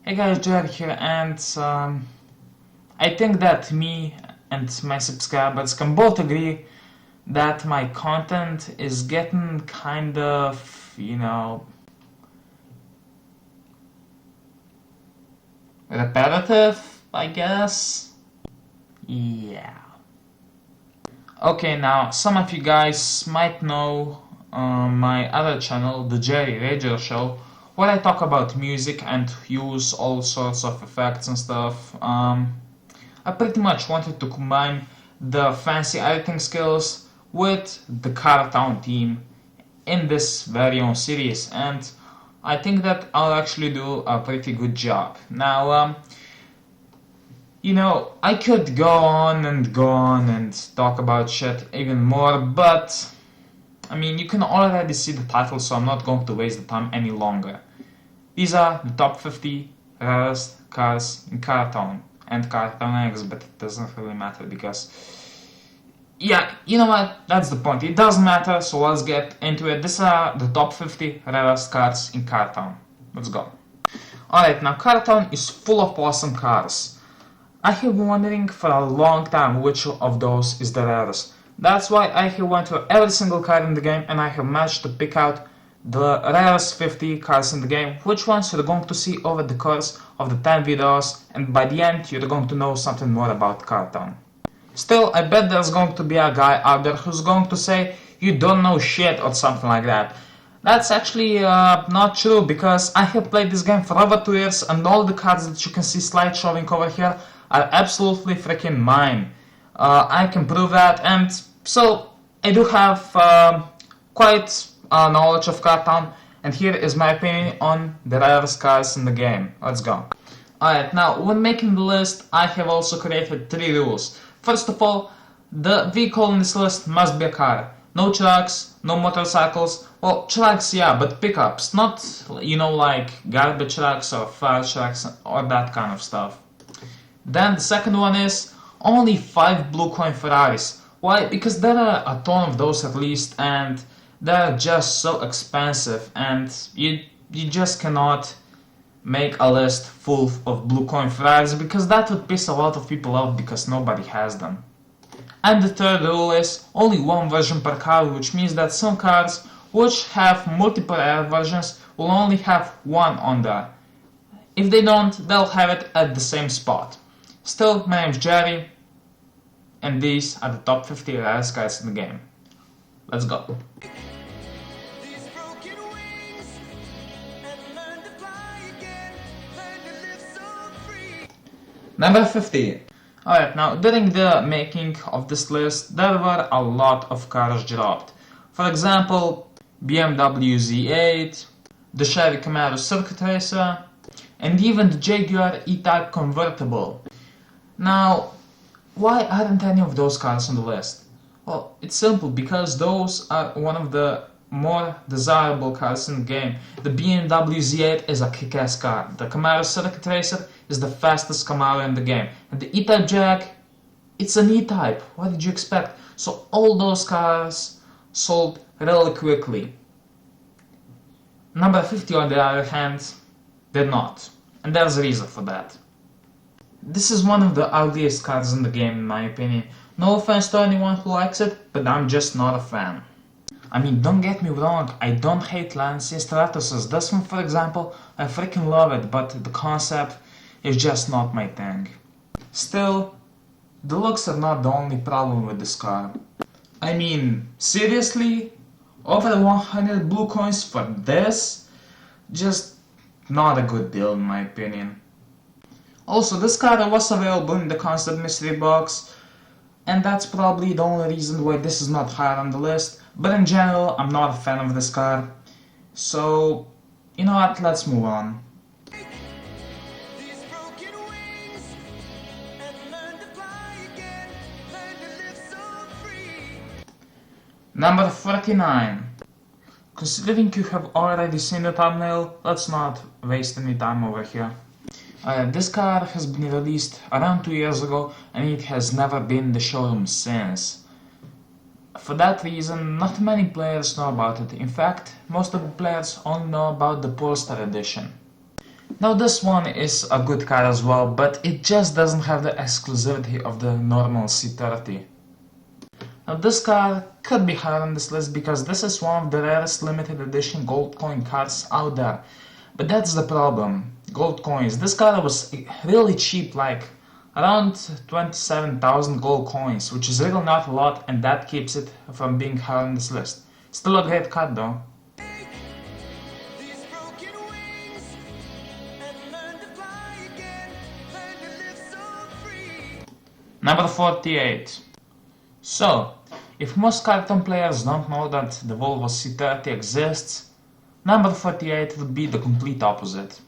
Hey guys, Jared here, and I think that me and my subscribers can both agree that my content is getting kind of, repetitive, I guess. Yeah. Okay, now some of you guys might know my other channel, the Jerry Radio Show, where I talk about music and use all sorts of effects and stuff. I pretty much wanted to combine the fancy editing skills with the Cartown team in this very own series, and I think that I'll actually do a pretty good job. Now, I could go on and talk about shit even more, but I mean, you can already see the title, so I'm not going to waste the time any longer. These are the top 50 rarest cars in Cartown and Cartown X, but it doesn't really matter because, yeah, you know what, that's the point. It doesn't matter, so let's get into it. These are the top 50 rarest cars in Cartown. Let's go. Alright, now Cartown is full of awesome cars. I have been wondering for a long time which of those is the rarest. That's why I have went through every single car in the game and I have managed to pick out the rarest 50 cars in the game, which ones you're going to see over the course of the 10 videos, and by the end you're going to know something more about Cartown. Still, I bet there's going to be a guy out there who's going to say you don't know shit or something like that. That's actually not true, because I have played this game for over 2 years and all the cars that you can see slide showing over here are absolutely freaking mine. I can prove that, and so I do have quite knowledge of Cartown, and here is my opinion on the rarest cars in the game. Let's go. Alright, now when making the list, I have also created 3 rules. First of all, the vehicle in this list must be a car. No trucks, no motorcycles. Well, trucks, yeah, but pickups, not, like garbage trucks or fire trucks or that kind of stuff. Then the second one is only 5 blue coin Ferraris. Why? Because there are a ton of those at least, and they're just so expensive, and you just cannot make a list full of blue coin Ferraris, because that would piss a lot of people off because nobody has them. And the third rule is only 1 version per car, which means that some cars which have multiple rare versions will only have 1 on there. If they don't, they'll have it at the same spot. Still, my name's Jerry, and these are the top 50 rarest cars in the game. Let's go. Number 50. Alright, now during the making of this list, there were a lot of cars dropped. For example, BMW Z8, the Chevy Camaro Circuit Racer, and even the Jaguar E-Type convertible. Now, why aren't any of those cars on the list? Well, it's simple, because those are one of the more desirable cars in the game. The BMW Z8 is a kick-ass car. The Camaro Circuit Racer is the fastest Camaro in the game. And the E-Type Jag, it's an E-Type. What did you expect? So all those cars sold really quickly. Number 50, on the other hand, did not. And there's a reason for that. This is one of the ugliest cars in the game, in my opinion. No offense to anyone who likes it, but I'm just not a fan. I mean, don't get me wrong, I don't hate Lancia Stratuses. This one, for example, I freaking love it, but the concept is just not my thing. Still, the looks are not the only problem with this car. I mean, seriously? Over 100 blue coins for this? Just not a good deal, in my opinion. Also, this car was available in the concept mystery box, and that's probably the only reason why this is not higher on the list. But in general, I'm not a fan of this car. So, you know what, let's move on. Number 49. Considering you have already seen the thumbnail, let's not waste any time over here. This car has been released around 2 years ago, and it has never been in the showroom since. For that reason, not many players know about it. In fact, most of the players only know about the Polestar edition. Now this one is a good card as well, but it just doesn't have the exclusivity of the normal C30. Now this card could be higher on this list because this is one of the rarest limited edition gold coin cards out there. But that's the problem, gold coins. This card was really cheap, like around 27,000 gold coins, which is really not a lot, and that keeps it from being higher on this list. Still a great card though. Number 48. So, if most carton players don't know that the Volvo C30 exists, number 48 would be the complete opposite.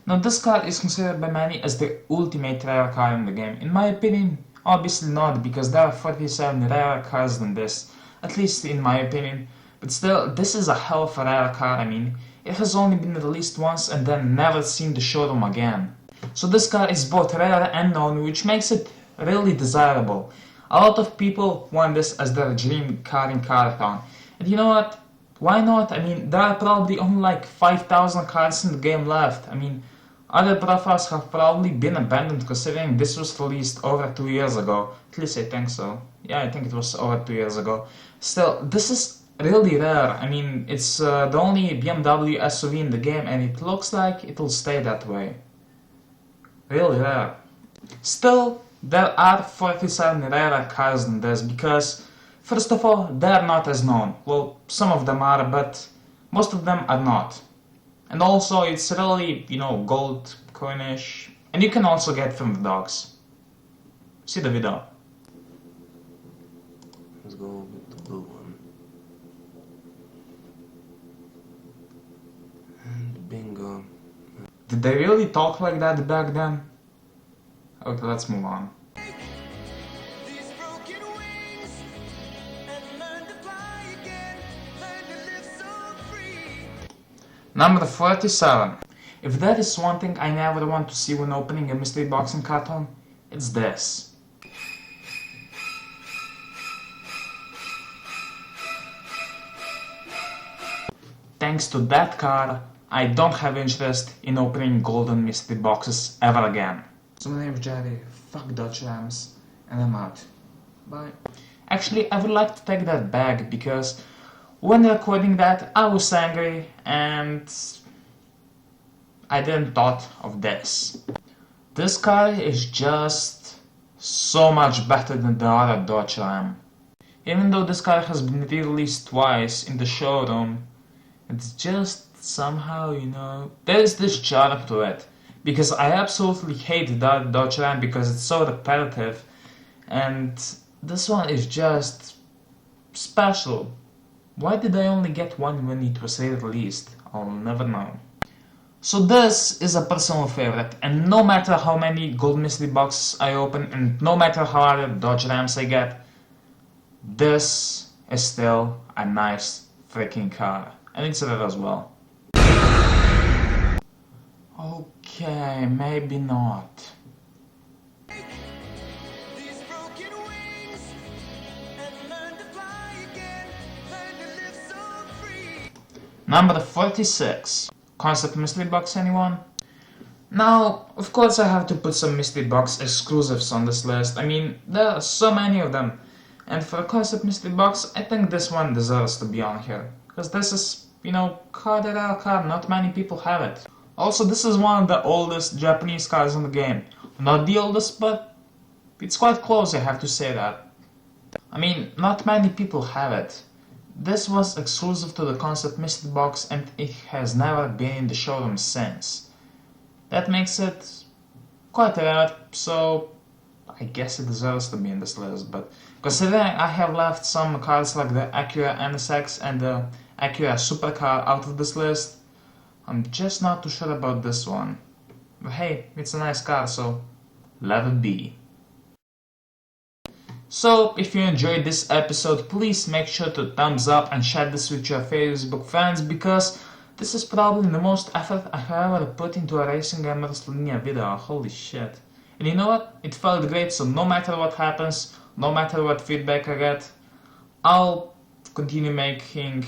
Now this card is considered by many as the ultimate rare card in the game. In my opinion, obviously not, because there are 47 rarer cards than this, at least in my opinion, but still, this is a hell of a rare card. I mean, it has only been released once and then never seen the showroom again. So this card is both rare and known, which makes it really desirable. A lot of people want this as their dream card in Cardthon. And you know what? Why not? I mean, there are probably only like 5,000 cards in the game left. I mean, other profiles have probably been abandoned considering this was released over 2 years ago. At least I think so. Yeah, I think it was over 2 years ago. Still, this is really rare. I mean, it's the only BMW SUV in the game and it looks like it will stay that way. Really rare. Still, there are 47 rarer cars than this because, first of all, they are not as known. Well, some of them are, but most of them are not. And also, it's really, gold coinish. And you can also get from the dogs. See the video. Let's go with the blue one. And bingo. Did they really talk like that back then? Okay, let's move on. Number 47. If there is one thing I never want to see when opening a mystery box in Cardthon, it's this. Thanks to that card, I don't have interest in opening golden mystery boxes ever again. So my name is Jerry, fuck Dodge Rams, and I'm out. Bye. Actually, I would like to take that back because when recording that, I was angry and I didn't thought of this. This car is just so much better than the other Dodge Ram. Even though this car has been released twice in the showroom, it's just somehow, there's this charm to it. Because I absolutely hate that Dodge Ram because it's so repetitive, and this one is just special. Why did I only get one when it was released? I'll never know. So this is a personal favorite, and no matter how many gold mystery boxes I open and no matter how other Dodge Rams I get, this is still a nice freaking car, and it's rare as well. Okay, maybe not. Number 46. Concept mystery box, anyone? Now, of course I have to put some mystery box exclusives on this list. I mean, there are so many of them. And for a concept mystery box, I think this one deserves to be on here. Because this is, card rare card, not many people have it. Also, this is one of the oldest Japanese cards in the game. Not the oldest, but it's quite close, I have to say that. I mean, not many people have it. This was exclusive to the concept mystery box and it has never been in the showroom since. That makes it quite rare, so I guess it deserves to be in this list, but considering I have left some cards like the Acura NSX and the Acura Supercar out of this list, I'm just not too sure about this one. But hey, it's a nice car, so let it be. So, if you enjoyed this episode, please make sure to thumbs up and share this with your Facebook friends, because this is probably the most effort I have ever put into a RacingGamerSlovenia video, holy shit. And you know what? It felt great, so no matter what happens, no matter what feedback I get, I'll continue making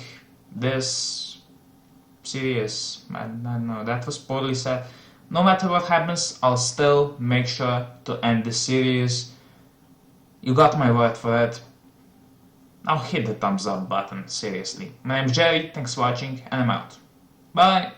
this serious. I don't know, that was poorly said. No matter what happens, I'll still make sure to end the series. You got my word for it. Now hit the thumbs up button, seriously. My name's Jerry, thanks for watching, and I'm out. Bye!